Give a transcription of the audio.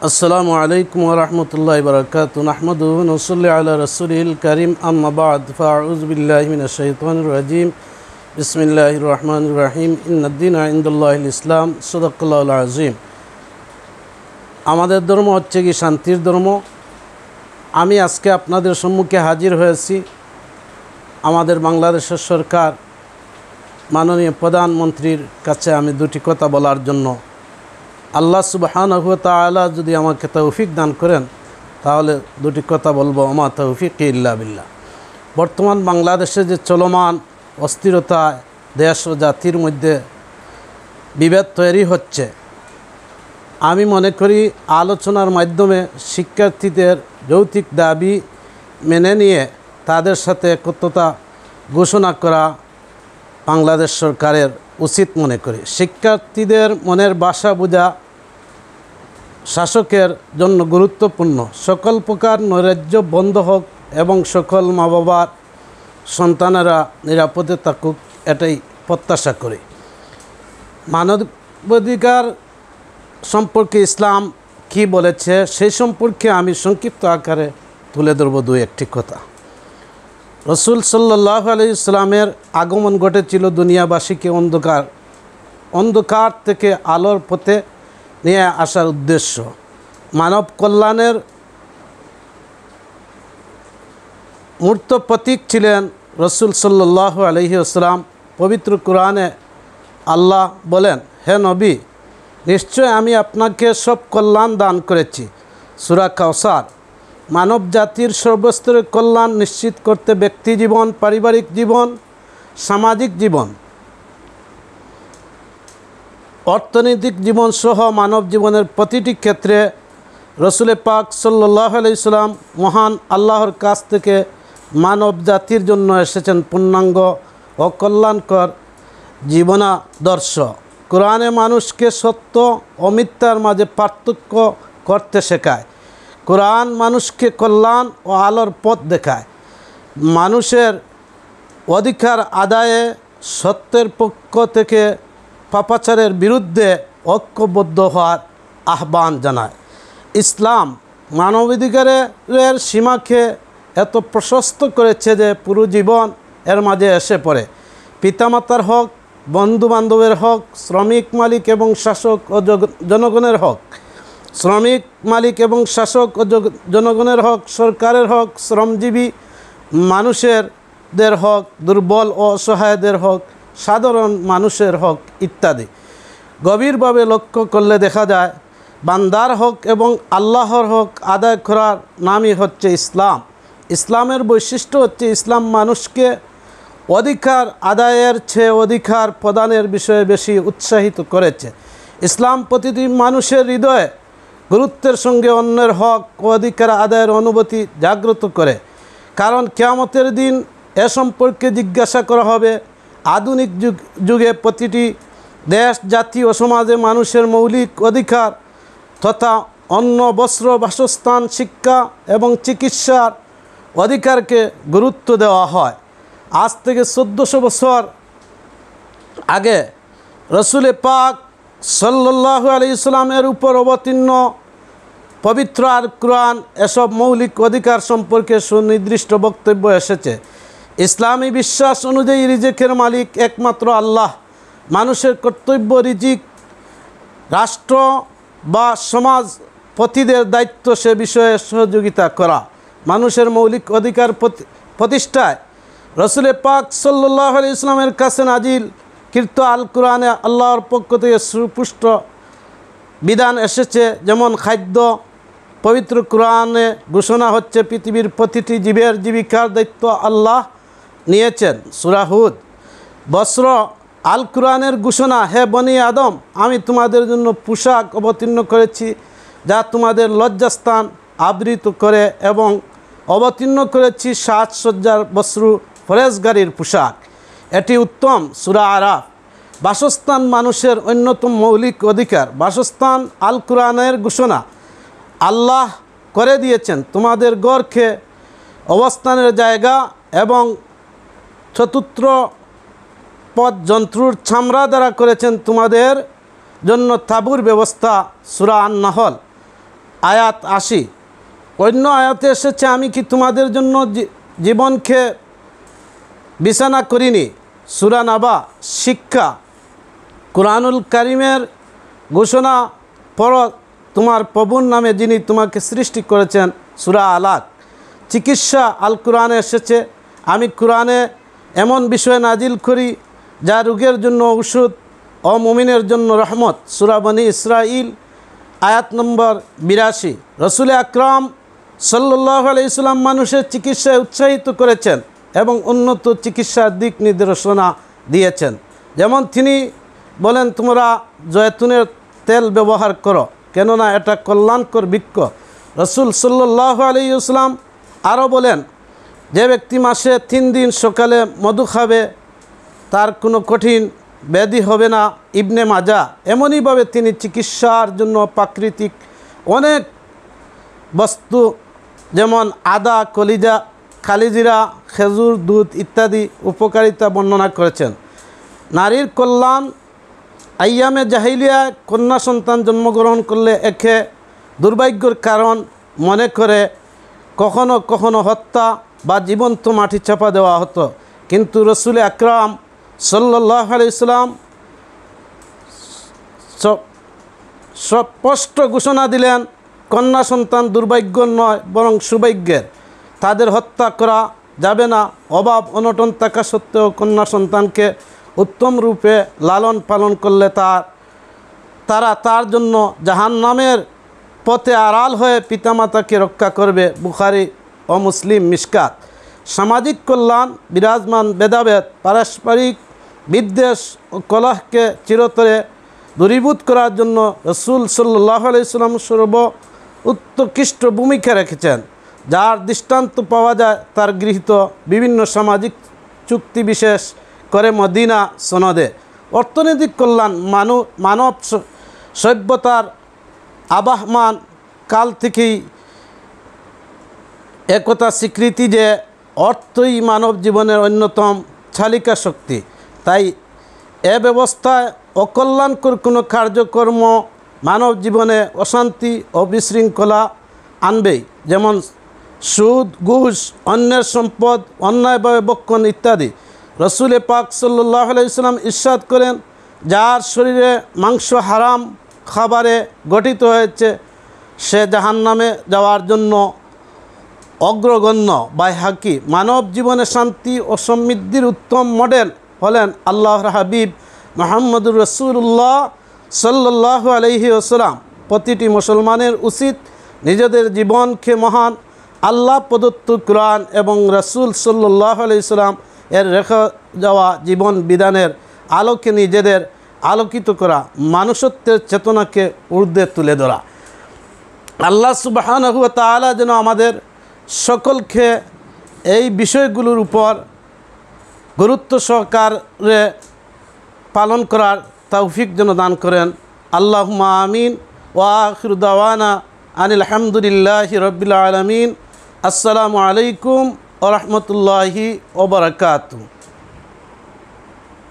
আসসালামু আলাইকুম ওয়া রাহমাতুল্লাহি ওয়া বারাকাতুহু নাহমাদুহু ওয়া নুসাল্লি আলা রাসূলিল কারীম আম্মা বা'দ ফাআউযু বিল্লাহি মিনাশ শাইতানির রাজীম বিসমিল্লাহির রহমানির রহিম ইন্নাদ-দীনা ইনদাল্লাহিল ইসলাম সাদাকাল্লাহুল আযীম। আমাদের ধর্ম হচ্ছে কি শান্তির ধর্ম। আমি আজকে আপনাদের সম্মুখে হাজির হয়েছি আমাদের বাংলাদেশের সরকার মাননীয় প্রধানমন্ত্রীর কাছে আমি দুটি কথা বলার জন্য। আল্লাহ সুবহানাহু ওয়া তাআলা যদি আমাকে তৌফিক দান করেন তাহলে দুটি কথা বলবো, আমা তৌফিক ইল্লা বিল্লাহ। বর্তমান বাংলাদেশে যে চলমান অস্থিরতা, দেশ ও জাতির মধ্যে বিভেদ তৈরি হচ্ছে, আমি মনে করি আলোচনার মাধ্যমে শিক্ষার্থীদের যৌক্তিক দাবি মেনে নিয়ে তাদের সাথে একত্রতা ঘোষণা করা বাংলাদেশ সরকারের উচিত মনে করি। শিক্ষার্থীদের মনের ভাষা বোঝা শাসকের জন্য গুরুত্বপূর্ণ। সকল প্রকার নৈরাজ্য বন্ধ হোক এবং সকল মা বাবার সন্তানেরা নিরাপদে থাকুক, এটাই প্রত্যাশা করি। মানবাধিকার সম্পর্কে ইসলাম কি বলেছে সেই সম্পর্কে আমি সংক্ষিপ্ত আকারে তুলে ধরব দুই একটি কথা। রসুল সাল্লাল্লাহু আলাইহি ওয়াসাল্লামের আগমন ঘটেছিল দুনিয়াবাসীকে অন্ধকার থেকে আলোর পথে নিয়ে আসার উদ্দেশ্য। মানব কল্যাণের মূর্ত প্রতীক ছিলেন রসুল সাল্লাল্লাহু আলাইহি ওয়াসাল্লাম। পবিত্র কোরআনে আল্লাহ বলেন, হে নবী, নিশ্চয় আমি আপনাকে সব কল্যাণ দান করেছি। সূরা কাউসার। মানব জাতির সর্বস্তরের কল্যাণ নিশ্চিত করতে ব্যক্তি জীবন, পারিবারিক জীবন, সামাজিক জীবন, অর্থনৈতিক জীবন সহ মানব জীবনের প্রতিটি ক্ষেত্রে রসুল পাক সাল্লাল্লাহু আলাইহি ওয়াসাল্লাম মহান আল্লাহর কাছ থেকে মানব জাতির জন্য এসেছেন পূর্ণাঙ্গ ও কল্যাণকর জীবনাদর্শ। কোরআনে মানুষকে সত্য ও মিথ্যার মাঝে পার্থক্য করতে শেখায়। কোরআন মানুষকে কল্যাণ ও আলোর পথ দেখায়। মানুষের অধিকার আদায়ে সত্যের পক্ষ থেকে পাপাচারের বিরুদ্ধে ঐক্যবদ্ধ হওয়ার আহ্বান জানায়। ইসলাম মানবাধিকারের সীমাকে এত প্রশস্ত করেছে যে পুরো জীবন এর মাঝে এসে পড়ে। পিতামাতার হক, বন্ধুবান্ধবের হক, শ্রমিক মালিক এবং শাসক ও জনগণের হক, শ্রমিক মালিক এবং শাসক ও জনগণের হক, সরকারের হক, শ্রমজীবী মানুষেরদের হক, দুর্বল ও অসহায়দের হক, সাধারণ মানুষের হক ইত্যাদি। গভীরভাবে লক্ষ্য করলে দেখা যায় বান্দার হক এবং আল্লাহর হক আদায় করার নামই হচ্ছে ইসলাম। ইসলামের বৈশিষ্ট্য হচ্ছে ইসলাম মানুষকে অধিকার আদায়ের চেয়ে অধিকার প্রদানের বিষয়ে বেশি উৎসাহিত করেছে। ইসলাম প্রতিটি মানুষের হৃদয়ে গুরুত্বের সঙ্গে অন্যের হক ও অধিকার আদায়ের অনুভূতি জাগ্রত করে, কারণ কিয়ামতের দিন এ সম্পর্কে জিজ্ঞাসা করা হবে। আধুনিক যুগে প্রতিটি দেশ, জাতি ও সমাজে মানুষের মৌলিক অধিকার তথা অন্ন, বস্ত্র, বাসস্থান, শিক্ষা এবং চিকিৎসার অধিকারকে গুরুত্ব দেওয়া হয়। আজ থেকে 1400 বছর আগে রসুল পাক সাল্লাল্লাহু আলাইহি ওয়াসাল্লামের উপর অবতীর্ণ পবিত্র আল কুরআন এসব মৌলিক অধিকার সম্পর্কে সুনির্দিষ্ট বক্তব্য এসেছে। ইসলামী বিশ্বাস অনুযায়ী রিজিকের মালিক একমাত্র আল্লাহ। মানুষের কর্তব্য রিজিক রাষ্ট্র বা সমাজপতিদের দায়িত্ব সে বিষয়ে সহযোগিতা করা। মানুষের মৌলিক অধিকার প্রতিষ্ঠায় রসুল পাক সাল্লাল্লাহু আলাইহি ওয়াসাল্লামের কাছে নাজিল কৃত আল কুরআনে আল্লাহর পক্ষ থেকে সুস্পষ্ট বিধান এসেছে। যেমন খাদ্য, পবিত্র কোরআনে ঘোষণা হচ্ছে পৃথিবীর প্রতিটি জীবের জীবিকার দায়িত্ব আল্লাহ নিয়েছেন। সূরা হুদ। বস্ত্র, আল কুরআনের ঘোষণা, হে বনি আদম, আমি তোমাদের জন্য পোশাক অবতীর্ণ করেছি যা তোমাদের লজ্জাস্থান আবৃত করে এবং অবতীর্ণ করেছি সাজসজ্জার বস্ত্র, ফরেজগারির পোশাক। এটি উত্তম। সূরা আরাফ। বাসস্থান মানুষের অন্যতম মৌলিক অধিকার। বাসস্থান আল কুরআনের ঘোষণা আল্লাহ করে দিয়েছেন তোমাদের ঘরকে অবস্থানের জায়গা এবং চতুর্থ পথ জন্তুর চামড়া দ্বারা করেছেন তোমাদের জন্য তাঁবুর ব্যবস্থা। সূরা আন-নাহল। আয়াত 80। অন্য আয়াতে এসেছে, আমি কি তোমাদের জন্য জীবনকে বিছানা করিনি। সূরা নাবা শিক্ষা। কুরআনুল কারীমের ঘোষণা পড়ো তোমার প্রভুর নামে যিনি তোমাকে সৃষ্টি করেছেন। সূরা আলাক। চিকিৎসা আল কোরআনে এসেছে, আমি কোরআনে এমন বিষয় নাজিল করি যা রোগের জন্য ঔষধ ও মুমিনের জন্য রহমত। সূরা বনী ইসরাইল আয়াত নম্বর 82। রসুল আকরাম সাল্লাল্লাহু আলাইহি সাল্লাম মানুষের চিকিৎসায় উৎসাহিত করেছেন এবং উন্নত চিকিৎসার দিক নির্দেশনা দিয়েছেন। যেমন তিনি বলেন, তোমরা জয়তুনের তেল ব্যবহার করো, কেননা এটা কল্যাণকর বৃক্ষ। রসুল সাল্লাল্লাহু আলাইহি ওয়াসাল্লাম আরও বলেন, যে ব্যক্তি মাসে 3 দিন সকালে মধু খাবে তার কোনো কঠিন ব্যাধি হবে না। ইবনে মাজা। এমনইভাবে তিনি চিকিৎসার জন্য প্রাকৃতিক অনেক বস্তু যেমন আদা, কলিজা, কালিজিরা, খেজুর, দুধ ইত্যাদি উপকারিতা বর্ণনা করেছেন। নারীর কল্যাণ। আইয়ামে জাহিলিয়ায় কন্যা সন্তান জন্মগ্রহণ করলে একে দুর্ভাগ্যের কারণ মনে করে কখনো কখনো হত্যা বা জীবন্ত মাটি চাপা দেওয়া হতো। কিন্তু রসুল আকরাম সাল্লাল্লাহু আলাইহি সাল্লাম স্পষ্ট ঘোষণা দিলেন, কন্যা সন্তান দুর্ভাগ্য নয় বরং সৌভাগ্যের। তাদের হত্যা করা যাবে না। অভাব অনটন থাকা সত্ত্বেও কন্যা সন্তানকে উত্তম রূপে লালন পালন করলে তারা তার জন্য জাহান্নামের পথে আড়াল হয়ে পিতামাতাকে রক্ষা করবে। বুখারী ও মুসলিম মিশকাত। সামাজিক কল্যাণ। বিরাজমান ভেদাভেদ, পারস্পরিক বিদ্বেষ ও কলহকে চিরতরে দূরীভূত করার জন্য রসুল সাল্লাল্লাহু আলাইহি সাল্লাম উৎকৃষ্ট ভূমিকা রেখেছেন, যার দৃষ্টান্ত পাওয়া যায় তার গৃহীত বিভিন্ন সামাজিক চুক্তি, বিশেষ করে মদিনা সনদে। অর্থনৈতিক কল্যাণ। মানব সভ্যতার আবহমান কাল থেকেই একথা স্বীকৃতি যে অর্থই মানব জীবনের অন্যতম চালিকা শক্তি। তাই এ ব্যবস্থায় অকল্যাণকর কোনো কার্যকর্ম মানব জীবনে অশান্তি ও বিশৃঙ্খলা আনবেই। যেমন সুদ, ঘুষ, অন্যের সম্পদ অন্যায়ভাবে ভক্ষণ ইত্যাদি। রসুল পাক সাল্লাল্লাহু আলাইহি সাল্লাম ইরশাদ করেন, যার শরীরে মাংস হারাম খাবারে গঠিত হয়েছে সে জাহান্নামে যাওয়ার জন্য অগ্রগণ্য। বাইহাকি। মানব জীবনে শান্তি ও সমৃদ্ধির উত্তম মডেল হলেন আল্লাহর হাবিব মুহাম্মদুর রাসূলুল্লাহ সাল্লাল্লাহু আলাইহি ওয়াসাল্লাম। প্রতিটি মুসলমানের উচিত নিজেদের জীবনকে মহান আল্লাহ প্রদত্ত কোরআন এবং রাসূল সাল্লাল্লাহু আলাইহি ওয়াসাল্লাম এর রেখে যাওয়া জীবন বিধানের আলোকে নিজেদের আলোকিত করা, মানুষত্বের চেতনাকে ঊর্ধ্বে তুলে ধরা। আল্লাহ সুবহানাহু ওয়া তাআলা যেন আমাদের সকলকে এই বিষয়গুলোর উপর গুরুত্ব সহকারে পালন করার তৌফিক যেন দান করেন। আল্লাহুম্মা আমিন। ওয়া আখিরু দাওয়ানা আনিল হামদুলিল্লাহি রাব্বিল আলামিন। আসসালামু আলাইকুম ওয়া রাহমাতুল্লাহি ওয়া বারাকাতুহু।